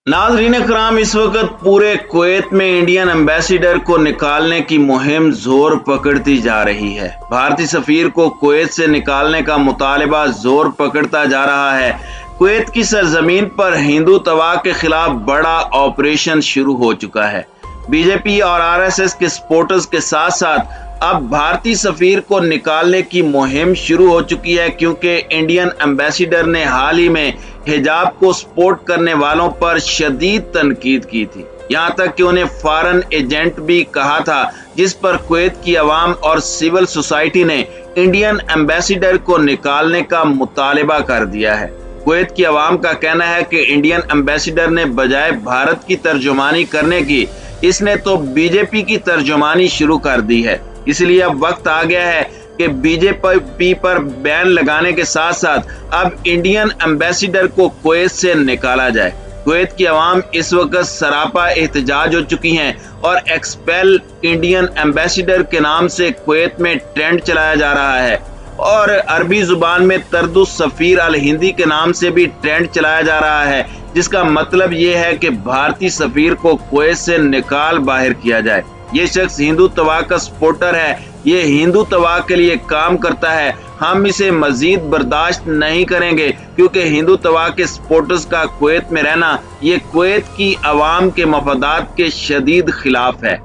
नाजरीन कराम, इस वक्त पूरे कुवैत में इंडियन एम्बेसडर को निकालने की मुहिम जोर पकड़ती जा रही है। भारतीय सफीर को कुवैत से निकालने का मुतालबा जोर पकड़ता जा रहा है। कुवैत की सरजमीन पर हिंदू तवा के खिलाफ बड़ा ऑपरेशन शुरू हो चुका है। बीजेपी और आरएसएस के सपोर्टर्स के साथ साथ अब भारतीय सफीर को निकालने की मुहिम शुरू हो चुकी है, क्योंकि इंडियन एम्बेसडर ने हाल ही में हिजाब को सपोर्ट करने वालों पर शदीद तनकीद की थी। यहाँ तक कि उन्हें फॉरेन एजेंट भी कहा था, जिस पर कुवैत की अवाम और सिविल सोसाइटी ने इंडियन एम्बेसडर को निकालने का मुतालबा कर दिया है। कुवैत की अवाम का कहना है कि इंडियन एम्बेसडर ने बजाय भारत की तर्जुमानी करने की, इसने तो बीजेपी की तर्जुमानी शुरू कर दी है। इसलिए अब वक्त आ गया है कि बीजेपी पर बैन लगाने के साथ साथ अब इंडियन एम्बेसडर को कुवैत से निकाला जाए। कुवैत की आवाम इस वक्त सरापा एहतजाज हो चुकी हैं और एक्सपेल इंडियन एम्बेसडर के नाम से कुवैत में ट्रेंड चलाया जा रहा है और अरबी जुबान में तरदु सफीर अल हिंदी के नाम से भी ट्रेंड चलाया जा रहा है, जिसका मतलब ये है कि भारतीय सफीर को कुवैत से निकाल बाहर किया जाए। ये शख्स हिंदू तवा का सपोर्टर है, ये हिंदू तवा के लिए काम करता है। हम इसे मजीद बर्दाश्त नहीं करेंगे, क्योंकि हिंदू तवा के सपोर्टर्स का कुवैत में रहना ये कुवैत की अवाम के मफादात के शदीद खिलाफ है।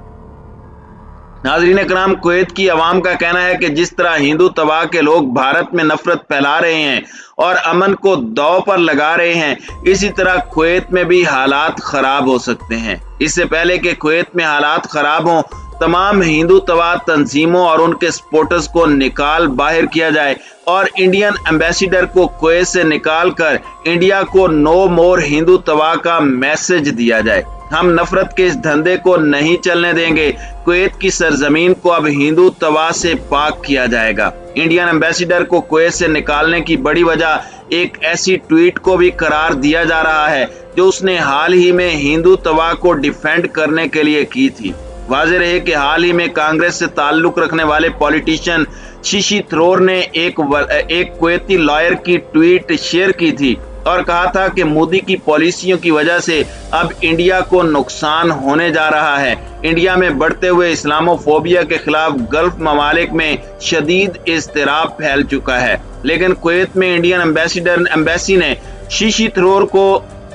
नाज़रीन कराम, कुवैत की अवाम का कहना है कि जिस तरह हिंदू तवा के लोग भारत में नफरत फैला रहे हैं और अमन को दांव पर लगा रहे हैं, इसी तरह कुवैत में भी हालात खराब हो सकते हैं। इससे पहले कि कुवैत में हालात खराब हों, तमाम हिंदू तवा तंजीमों और उनके सपोर्टर्स को निकाल बाहर किया जाए और इंडियन एम्बेसडर को कुवैत से निकाल कर इंडिया को नो मोर हिंदू तवा का मैसेज दिया जाए। हम नफरत के इस धंधे को नहीं चलने देंगे। कुवैत की सरजमीन को अब हिंदू तवा से पाक किया जाएगा। इंडियन एम्बेसडर को कुवैत से निकालने की बड़ी वजह एक ऐसी ट्वीट को भी करार दिया जा रहा है जो उसने हाल ही में हिंदू तवा को डिफेंड करने के लिए की थी। वाज़ेह रहे कि हाल ही में कांग्रेस से ताल्लुक रखने वाले पॉलिटिशियन शशि थरूर ने एक कुवैती लॉयर की ट्वीट शेयर की थी और कहा था कि मोदी की पॉलिसियों की वजह से अब इंडिया को नुकसान होने जा रहा है। इंडिया में बढ़ते हुए इस्लामोफोबिया के खिलाफ गल्फ ममालिक में शदीद इज़्तिराब फैल चुका है। लेकिन कुवैत में इंडियन एम्बेसी ने शशि थरूर को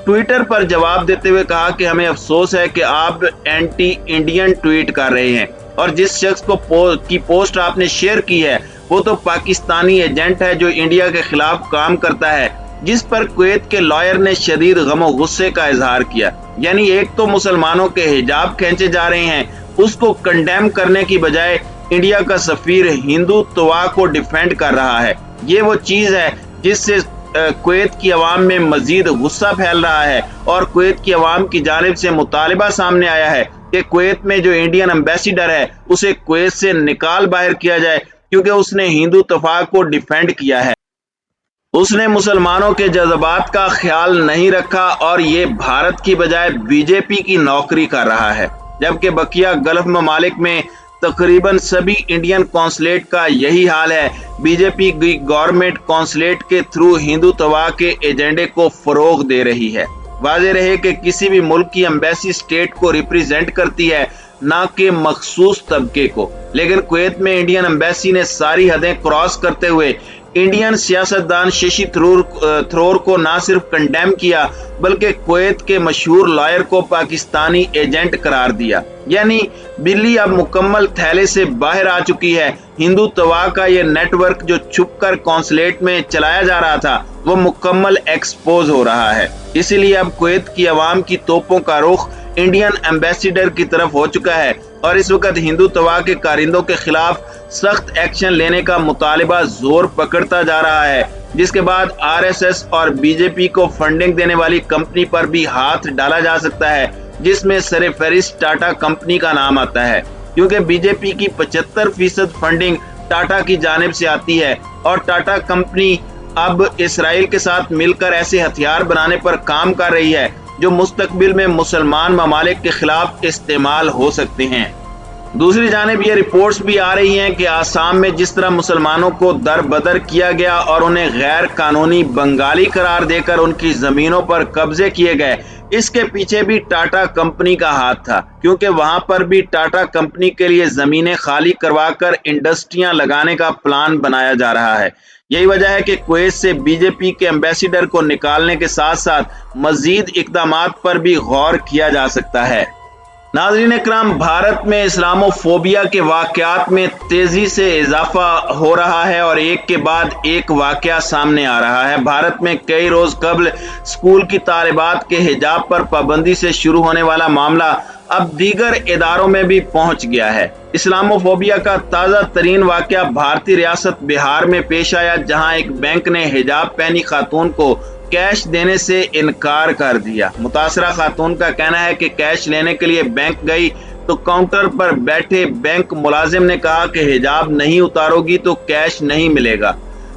ट्विटर पर जवाब देते हुए कहा कि हमें अफसोस है कि आप एंटी इंडियन ट्वीट कर रहे हैं और जिस शख्स की पोस्ट आपने शेयर की है वो तो पाकिस्तानी एजेंट है जो इंडिया के खिलाफ काम करता है, जिस पर कुवैत के लॉयर ने शदीद गम और गुस्से का इजहार किया। यानी एक तो मुसलमानों के हिजाब खींचे जा रहे हैं, उसको कंडेम करने की बजाय इंडिया का सफीर हिंदू तवा को डिफेंड कर रहा है। ये वो चीज है जिससे कुवैत की आवाम में मजीद गुस्सा फैल रहा है और कुवैत की आवाम की जानिब से मुतालबा सामने आया है कि कुवैत में जो इंडियन एम्बेसडर है उसे कुवैत से निकाल बाहर किया जाए, क्योंकि उसने हिंदू तवा को डिफेंड किया है। उसने मुसलमानों के जज्बात का ख्याल नहीं रखा और ये भारत की बजाय बीजेपी की नौकरी कर रहा है, जबकि बकिया गल्फ ममालिक में तकरीबन सभी इंडियन कौंसलेट का यही हाल है। बीजेपी की गवर्नमेंट कौंसलेट के थ्रू हिंदू तवा के एजेंडे को फरोग दे रही है। वाज़ेह रहे कि किसी भी मुल्क की एम्बेसी स्टेट को रिप्रेजेंट करती है, ना कि मखसूस तबके को। लेकिन कुवैत में इंडियन एम्बेसी ने सारी हदें क्रॉस करते हुए इंडियन सियासतदान शशि थरूर को ना सिर्फ कंडेम किया बल्कि कुवैत के मशहूर लॉयर को पाकिस्तानी एजेंट करार दिया। यानी बिल्ली अब मुकम्मल थैले से बाहर आ चुकी है। हिंदू तवा का ये नेटवर्क जो छुपकर कौंसलेट में चलाया जा रहा था वो मुकम्मल एक्सपोज हो रहा है। इसीलिए अब कुवैत की आवाम की तोपों का रुख इंडियन एम्बेसडर की तरफ हो चुका है और इस वक्त हिंदू तवा के कारिंदों के खिलाफ सख्त एक्शन लेने का मुतालबा जोर पकड़ता जा रहा है, जिसके बाद आरएसएस और बीजेपी को फंडिंग देने वाली कंपनी पर भी हाथ डाला जा सकता है, जिसमें सरफहरिस्त टाटा कंपनी का नाम आता है, क्योंकि बीजेपी की 75% फंडिंग टाटा की जानिब से आती है और टाटा कंपनी अब इसराइल के साथ मिलकर ऐसे हथियार बनाने पर काम कर रही है जो मुस्तकबिल में मुसलमान ममालिक के खिलाफ इस्तेमाल हो सकते हैं। दूसरी जानिब ये रिपोर्ट्स भी आ रही हैं कि आसाम में जिस तरह मुसलमानों को दर बदर किया गया और उन्हें गैर कानूनी बंगाली करार देकर उनकी जमीनों पर कब्जे किए गए, इसके पीछे भी टाटा कंपनी का हाथ था, क्योंकि वहां पर भी टाटा कंपनी के लिए जमीनें खाली करवाकर इंडस्ट्रियां लगाने का प्लान बनाया जा रहा है। यही वजह है कि कुवैत से बीजेपी के एम्बेसडर को निकालने के साथ साथ मजीद इकदामात पर भी गौर किया जा सकता है। नाज़रीन इकराम, भारत में इस्लामोफोबिया के वाक़यात में तेजी से इजाफा हो रहा है और एक के बाद एक वाक़या सामने आ रहा है। भारत में कई रोज कबल स्कूल की तालिबात के हिजाब पर पाबंदी से शुरू होने वाला मामला अब दीगर इदारों में भी पहुंच गया है। इस्लामोफोबिया का ताज़ा तरीन वाक़या भारतीय रियासत बिहार में पेश आया, जहां एक बैंक ने हिजाब पहनी खातून को कैश देने से इनकार कर दिया। मुतासरा खातून का कहना है कि कैश लेने के लिए बैंक गई तो काउंटर पर बैठे बैंक मुलाजिम ने कहा कि हिजाब नहीं उतारोगी तो कैश नहीं मिलेगा।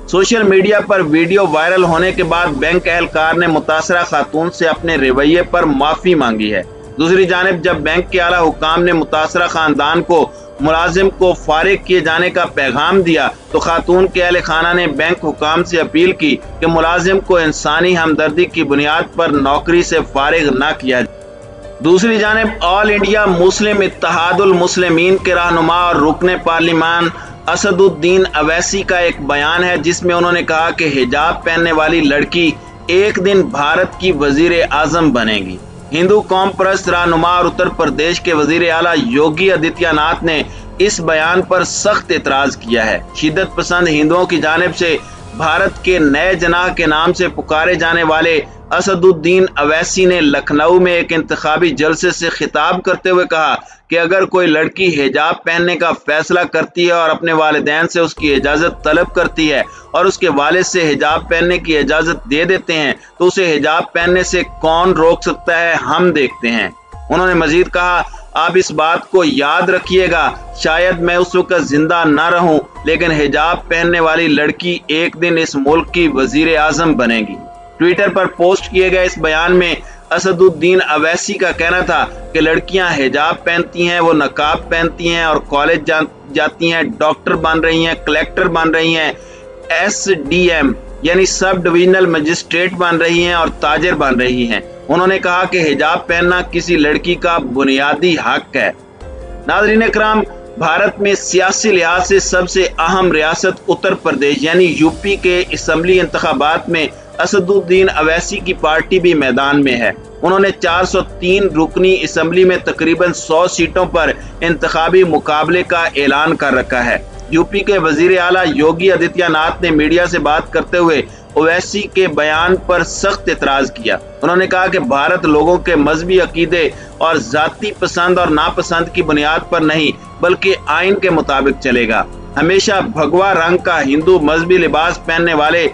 सोशल मीडिया पर वीडियो वायरल होने के बाद बैंक एहलकार ने मुतासरा खातून से अपने रवैये पर माफी मांगी है। दूसरी जानिब जब बैंक के आला हुकाम ने मुतासरा खानदान को मुलाजिम को फारिग किए जाने का पैगाम दिया तो खातून के अहले खाना ने बैंक हुकाम से अपील की कि मुलाजिम को इंसानी हमदर्दी की बुनियाद पर नौकरी से फारिग न किया जाए। दूसरी जानिब all India Muslim Ittehadul Muslimeen के रहनुमा और रुकने पार्लिमान असदुद्दीन अवैसी का एक बयान है, जिसमें उन्होंने कहा कि हिजाब पहनने वाली लड़की एक दिन भारत की वजीर आजम बनेगी। हिंदू कौम परस्त रहनुमा और उत्तर प्रदेश के वजीर आला योगी आदित्यनाथ ने इस बयान पर सख्त एतराज किया है। शिद्दत पसंद हिंदुओं की जानिब से भारत के नए जनाह के नाम से पुकारे जाने वाले असदुद्दीन अवैसी ने लखनऊ में एक इंतखाबी जलसे से खिताब करते हुए कहा कि अगर कोई लड़की हिजाब पहनने का फैसला करती है और अपने वालिदैन से उसकी इजाज़त तलब करती है और उसके वालिद से हिजाब पहनने की इजाज़त दे देते हैं तो उसे हिजाब पहनने से कौन रोक सकता है, हम देखते हैं। उन्होंने मजीद कहा, आप इस बात को याद रखिएगा, शायद मैं उस वक्त जिंदा न रहूं, लेकिन हिजाब पहनने वाली लड़की एक दिन इस मुल्क की वजीर आजम बनेगी। ट्विटर पर पोस्ट किए गए इस बयान में असदुद्दीन अवैसी का कहना था कि लड़कियां हिजाब पहनती हैं, वो नकाब पहनती हैं और कॉलेज जाती हैं, डॉक्टर बन रही हैं, कलेक्टर बन रही हैं, SDM यानी सब डिविजनल मजिस्ट्रेट बन रही हैं और ताजिर बन रही हैं। उन्होंने कहा कि हिजाब पहनना किसी लड़की का बुनियादी हक है। नाज़रीन इकराम, भारत में सियासी लिहाज से सबसे अहम रियासत उत्तर प्रदेश यानी यूपी के असम्बली इंतखाबात में असदुद्दीन अवैसी की पार्टी भी मैदान में है। उन्होंने 403 रुकनी असम्बली में तकरीबन 100 सीटों पर इंतखाबी मुकाबले का ऐलान कर रखा है। यूपी के वजीर आला योगी आदित्यनाथ ने मीडिया से बात करते हुए ओवैसी के बयान पर सख्त एतराज किया। उन्होंने कहा कि भारत लोगों के मजहबी अकीदे और जाती पसंद और नापसंद की बुनियाद पर नहीं बल्कि आइन के मुताबिक चलेगा। हमेशा भगवा रंग का हिंदू मजहबी लिबास पहनने वाले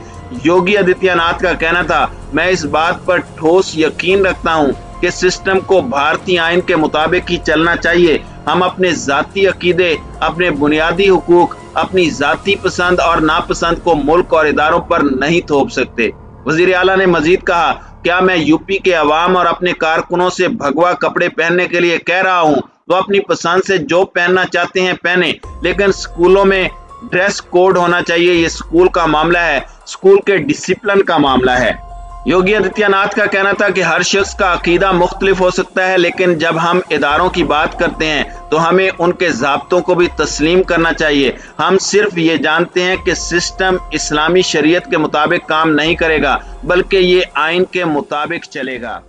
योगी आदित्यनाथ का कहना था, मैं इस बात पर ठोस यकीन रखता हूँ कि सिस्टम को भारतीय आइन के मुताबिक ही चलना चाहिए। हम अपने जाती अकीदे, अपने बुनियादी हुकूक, अपनी जाती पसंद और नापसंद को मुल्क और इदारों पर नहीं थोप सकते। वजीर आला ने मजीद कहा, क्या मैं यूपी के अवाम और अपने कारकुनों से भगवा कपड़े पहनने के लिए कह रहा हूँ? तो अपनी पसंद से जो पहनना चाहते हैं पहने, लेकिन स्कूलों में ड्रेस कोड होना चाहिए। ये स्कूल का मामला है, स्कूल के डिसिप्लिन का मामला है। योगी आदित्यनाथ का कहना था कि हर शख्स का अकीदा मुख्तलिफ हो सकता है, लेकिन जब हम इदारों की बात करते हैं तो हमें उनके ज़ाब्तों को भी तस्लीम करना चाहिए। हम सिर्फ ये जानते हैं कि सिस्टम इस्लामी शरीयत के मुताबिक काम नहीं करेगा, बल्कि ये आइन के मुताबिक चलेगा।